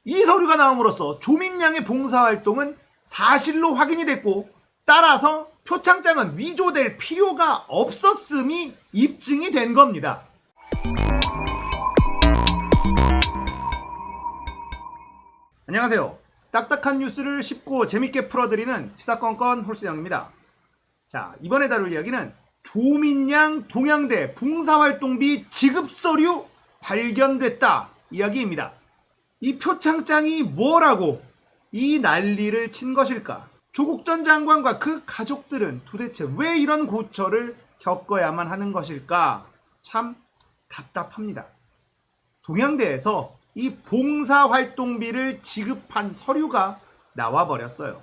이 서류가 나옴으로써 조민양의 봉사활동은 사실로 확인이 됐고, 따라서 표창장은 위조될 필요가 없었음이 입증이 된 겁니다. 안녕하세요. 딱딱한 뉴스를 쉽고 재밌게 풀어드리는 시사건건 홀수영입니다. 자, 이번에 다룰 이야기는 조민양 동양대 봉사활동비 지급 서류 발견됐다 이야기입니다. 이 표창장이 뭐라고 이 난리를 친 것일까? 조국 전 장관과 그 가족들은 도대체 왜 이런 고초를 겪어야만 하는 것일까? 참 답답합니다. 동양대에서 이 봉사활동비를 지급한 서류가 나와버렸어요.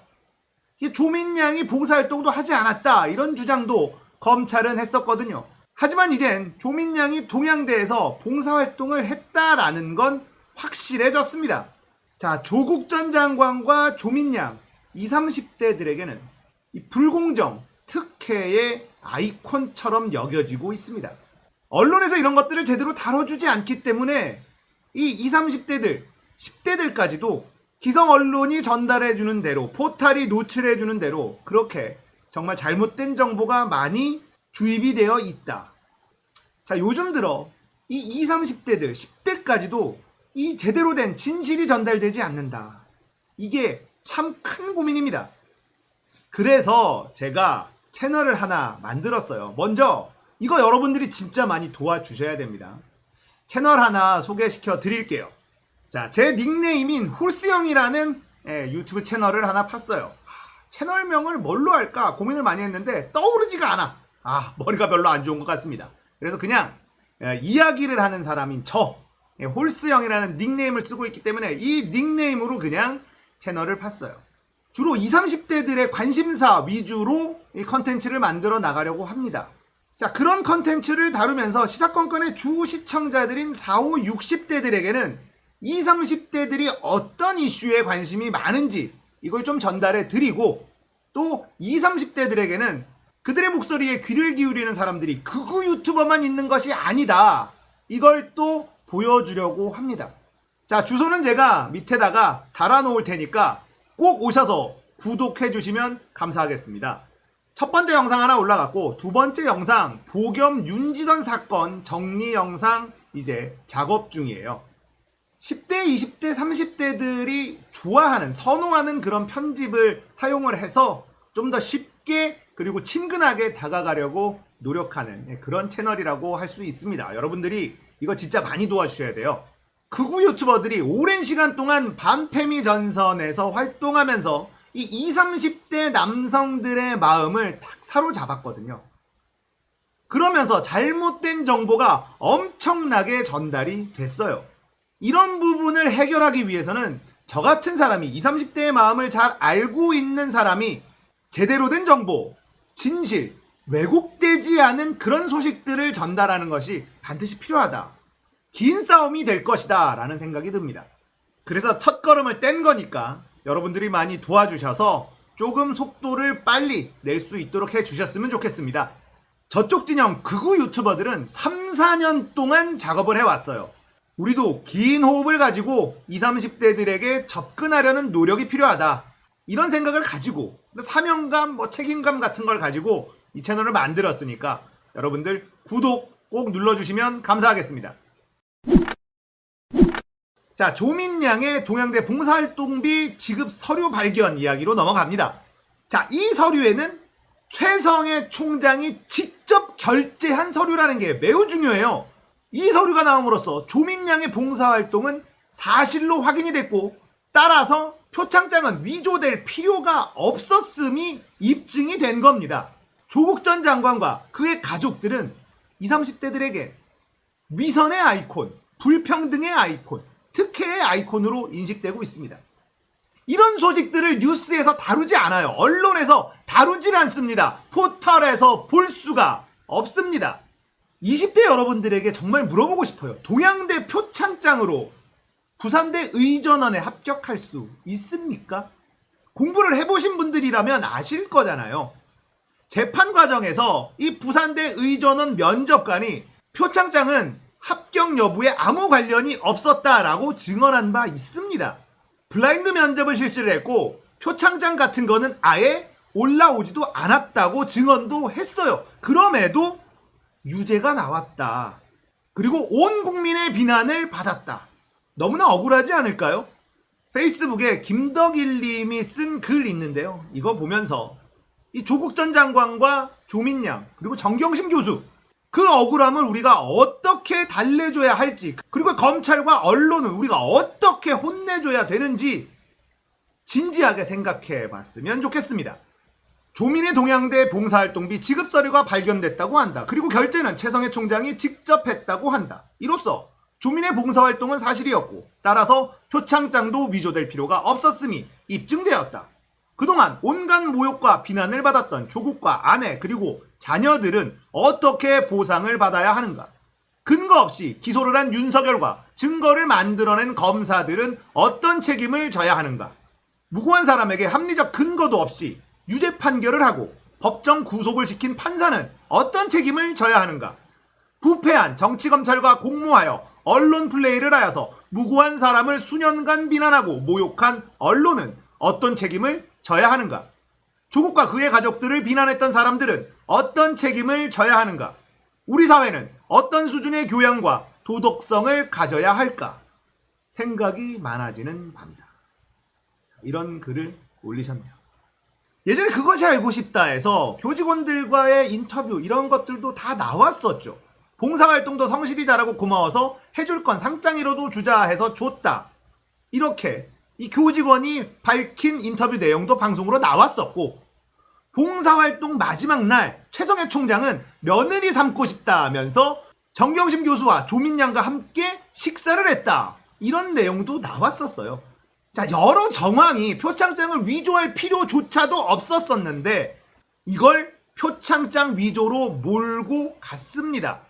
조민양이 봉사활동도 하지 않았다 이런 주장도 검찰은 했었거든요. 하지만 이젠 조민양이 동양대에서 봉사활동을 했다라는 건 확실해졌습니다. 자, 조국 전 장관과 조민양 20, 30대들에게는 이 불공정, 특혜의 아이콘처럼 여겨지고 있습니다. 언론에서 이런 것들을 제대로 다뤄주지 않기 때문에 이 20, 30대들, 10대들까지도 기성 언론이 전달해주는 대로, 포탈이 노출해주는 대로 그렇게 정말 잘못된 정보가 많이 주입이 되어 있다. 자, 요즘 들어 이 20, 30대들, 10대까지도 이 제대로 된 진실이 전달되지 않는다. 이게 참 큰 고민입니다. 그래서 제가 채널을 하나 만들었어요. 먼저 이거 여러분들이 진짜 많이 도와주셔야 됩니다. 채널 하나 소개시켜 드릴게요. 자, 제 닉네임인 홀스영이라는 유튜브 채널을 하나 팠어요. 채널명을 뭘로 할까 고민을 많이 했는데 떠오르지가 않아. 머리가 별로 안 좋은 것 같습니다. 그래서 그냥 이야기를 하는 사람인 저 홀스영이라는 닉네임을 쓰고 있기 때문에 이 닉네임으로 그냥 채널을 팠어요. 주로 20, 30대들의 관심사 위주로 이 컨텐츠를 만들어 나가려고 합니다. 자, 그런 컨텐츠를 다루면서 시사건건의 주 시청자들인 40, 60대들에게는 20, 30대들이 어떤 이슈에 관심이 많은지 이걸 좀 전달해 드리고, 또 20, 30대들에게는 그들의 목소리에 귀를 기울이는 사람들이 극우 유튜버만 있는 것이 아니다. 이걸 또 보여주려고 합니다. 자, 주소는 제가 밑에다가 달아놓을 테니까 꼭 오셔서 구독해 주시면 감사하겠습니다. 첫 번째 영상 하나 올라갔고, 두 번째 영상 보겸 윤지선 사건 정리 영상 이제 작업 중이에요. 10대, 20대, 30대들이 좋아하는, 선호하는 그런 편집을 사용을 해서 좀 더 쉽게 그리고 친근하게 다가가려고 노력하는 그런 채널이라고 할 수 있습니다. 여러분들이 이거 진짜 많이 도와주셔야 돼요. 극우 유튜버들이 오랜 시간 동안 반페미 전선에서 활동하면서 이 20, 30대 남성들의 마음을 탁 사로잡았거든요. 그러면서 잘못된 정보가 엄청나게 전달이 됐어요. 이런 부분을 해결하기 위해서는 저 같은 사람이 20, 30대의 마음을 잘 알고 있는 사람이 제대로 된 정보, 진실, 왜곡되지 않은 그런 소식들을 전달하는 것이 반드시 필요하다. 긴 싸움이 될 것이다 라는 생각이 듭니다. 그래서 첫걸음을 뗀 거니까 여러분들이 많이 도와주셔서 조금 속도를 빨리 낼 수 있도록 해주셨으면 좋겠습니다. 저쪽 진영 극우 유튜버들은 3, 4년 동안 작업을 해왔어요. 우리도 긴 호흡을 가지고 20, 30대들에게 접근하려는 노력이 필요하다. 이런 생각을 가지고 사명감, 책임감 같은 걸 가지고 이 채널을 만들었으니까 여러분들 구독 꼭 눌러주시면 감사하겠습니다. 자, 조민양의 동양대 봉사활동비 지급 서류 발견 이야기로 넘어갑니다. 자, 이 서류에는 최성해 총장이 직접 결재한 서류라는 게 매우 중요해요. 이 서류가 나옴으로써 조민양의 봉사활동은 사실로 확인이 됐고, 따라서 표창장은 위조될 필요가 없었음이 입증이 된 겁니다. 조국 전 장관과 그의 가족들은 20, 30대들에게 위선의 아이콘, 불평등의 아이콘, 특혜의 아이콘으로 인식되고 있습니다. 이런 소식들을 뉴스에서 다루지 않아요. 언론에서 다루질 않습니다. 포털에서 볼 수가 없습니다. 20대 여러분들에게 정말 물어보고 싶어요. 동양대 표창장으로 부산대 의전원에 합격할 수 있습니까? 공부를 해보신 분들이라면 아실 거잖아요. 재판 과정에서 이 부산대 의전원 면접관이 표창장은 합격 여부에 아무 관련이 없었다라고 증언한 바 있습니다. 블라인드 면접을 실시를 했고 표창장 같은 거는 아예 올라오지도 않았다고 증언도 했어요. 그럼에도 유죄가 나왔다. 그리고 온 국민의 비난을 받았다. 너무나 억울하지 않을까요? 페이스북에 김덕일 님이 쓴 글 있는데요. 이거 보면서 이 조국 전 장관과 조민양 그리고 정경심 교수 그 억울함을 우리가 어떻게 달래줘야 할지, 그리고 검찰과 언론은 우리가 어떻게 혼내줘야 되는지 진지하게 생각해 봤으면 좋겠습니다. 조민의 동양대 봉사활동비 지급 서류가 발견됐다고 한다. 그리고 결제는 최성해 총장이 직접 했다고 한다. 이로써 조민의 봉사활동은 사실이었고 따라서 표창장도 위조될 필요가 없었음이 입증되었다. 그동안 온갖 모욕과 비난을 받았던 조국과 아내 그리고 자녀들은 어떻게 보상을 받아야 하는가? 근거 없이 기소를 한 윤석열과 증거를 만들어낸 검사들은 어떤 책임을 져야 하는가? 무고한 사람에게 합리적 근거도 없이 유죄 판결을 하고 법정 구속을 시킨 판사는 어떤 책임을 져야 하는가? 부패한 정치검찰과 공모하여 언론 플레이를 하여서 무고한 사람을 수년간 비난하고 모욕한 언론은 어떤 책임을 져야 하는가? 조국과 그의 가족들을 비난했던 사람들은 어떤 책임을 져야 하는가? 우리 사회는 어떤 수준의 교양과 도덕성을 가져야 할까? 생각이 많아지는 밤이다. 이런 글을 올리셨네요. 예전에 그것이 알고 싶다에서 교직원들과의 인터뷰 이런 것들도 다 나왔었죠. 봉사활동도 성실히 잘하고 고마워서 해줄 건 상장이라도 주자 해서 줬다. 이렇게 이 교직원이 밝힌 인터뷰 내용도 방송으로 나왔었고, 봉사활동 마지막 날 최성해 총장은 며느리 삼고 싶다 하면서 정경심 교수와 조민양과 함께 식사를 했다. 이런 내용도 나왔었어요. 자, 여러 정황이 표창장을 위조할 필요조차도 없었었는데 이걸 표창장 위조로 몰고 갔습니다.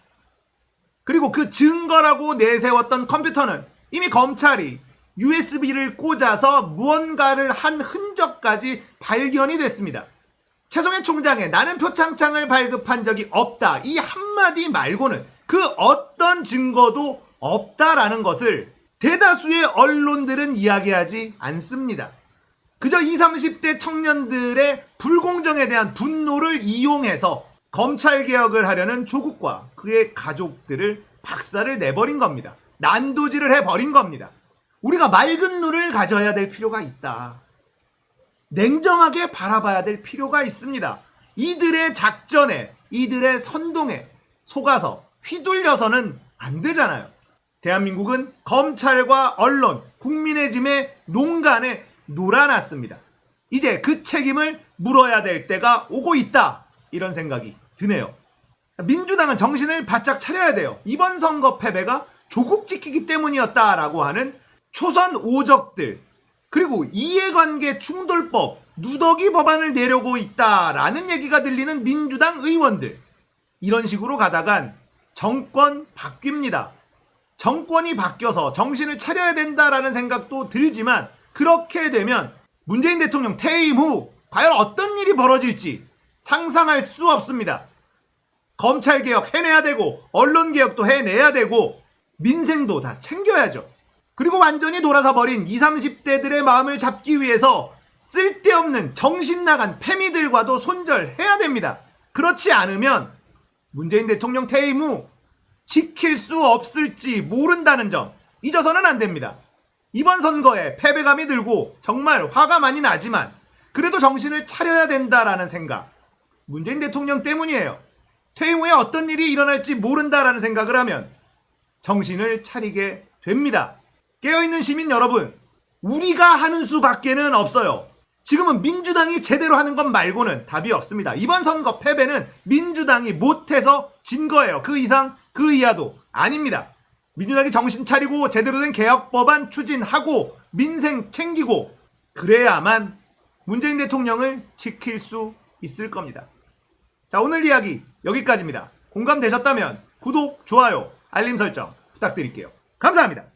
그리고 그 증거라고 내세웠던 컴퓨터는 이미 검찰이 USB를 꽂아서 무언가를 한 흔적까지 발견이 됐습니다. 최성해 총장의 나는 표창장을 발급한 적이 없다 이 한마디 말고는 그 어떤 증거도 없다라는 것을 대다수의 언론들은 이야기하지 않습니다. 그저 20, 30대 청년들의 불공정에 대한 분노를 이용해서 검찰개혁을 하려는 조국과 그의 가족들을 박살을 내버린 겁니다. 난도질을 해버린 겁니다. 우리가 맑은 눈을 가져야 될 필요가 있다. 냉정하게 바라봐야 될 필요가 있습니다. 이들의 작전에, 이들의 선동에 속아서 휘둘려서는 안 되잖아요. 대한민국은 검찰과 언론, 국민의 짐에 농간에 놀아놨습니다. 이제 그 책임을 물어야 될 때가 오고 있다. 이런 생각이 드네요. 민주당은 정신을 바짝 차려야 돼요. 이번 선거 패배가 조국 지키기 때문이었다라고 하는 초선 오적들, 그리고 이해관계 충돌법, 누더기 법안을 내려고 있다라는 얘기가 들리는 민주당 의원들, 이런 식으로 가다간 정권 바뀝니다. 정권이 바뀌어서 정신을 차려야 된다라는 생각도 들지만 그렇게 되면 문재인 대통령 퇴임 후 과연 어떤 일이 벌어질지 상상할 수 없습니다. 검찰개혁 해내야 되고 언론개혁도 해내야 되고 민생도 다 챙겨야죠. 그리고 완전히 돌아서 버린 20, 30대들의 마음을 잡기 위해서 쓸데없는 정신 나간 패미들과도 손절해야 됩니다. 그렇지 않으면 문재인 대통령 퇴임 후 지킬 수 없을지 모른다는 점 잊어서는 안 됩니다. 이번 선거에 패배감이 들고 정말 화가 많이 나지만 그래도 정신을 차려야 된다라는 생각, 문재인 대통령 때문이에요. 퇴임 후에 어떤 일이 일어날지 모른다라는 생각을 하면 정신을 차리게 됩니다. 깨어있는 시민 여러분, 우리가 하는 수밖에는 없어요. 지금은 민주당이 제대로 하는 것 말고는 답이 없습니다. 이번 선거 패배는 민주당이 못해서 진 거예요. 그 이상 그 이하도 아닙니다. 민주당이 정신 차리고 제대로 된 개혁 법안 추진하고 민생 챙기고 그래야만 문재인 대통령을 지킬 수 있을 겁니다. 자, 오늘 이야기 여기까지입니다. 공감되셨다면 구독, 좋아요, 알림 설정 부탁드릴게요. 감사합니다.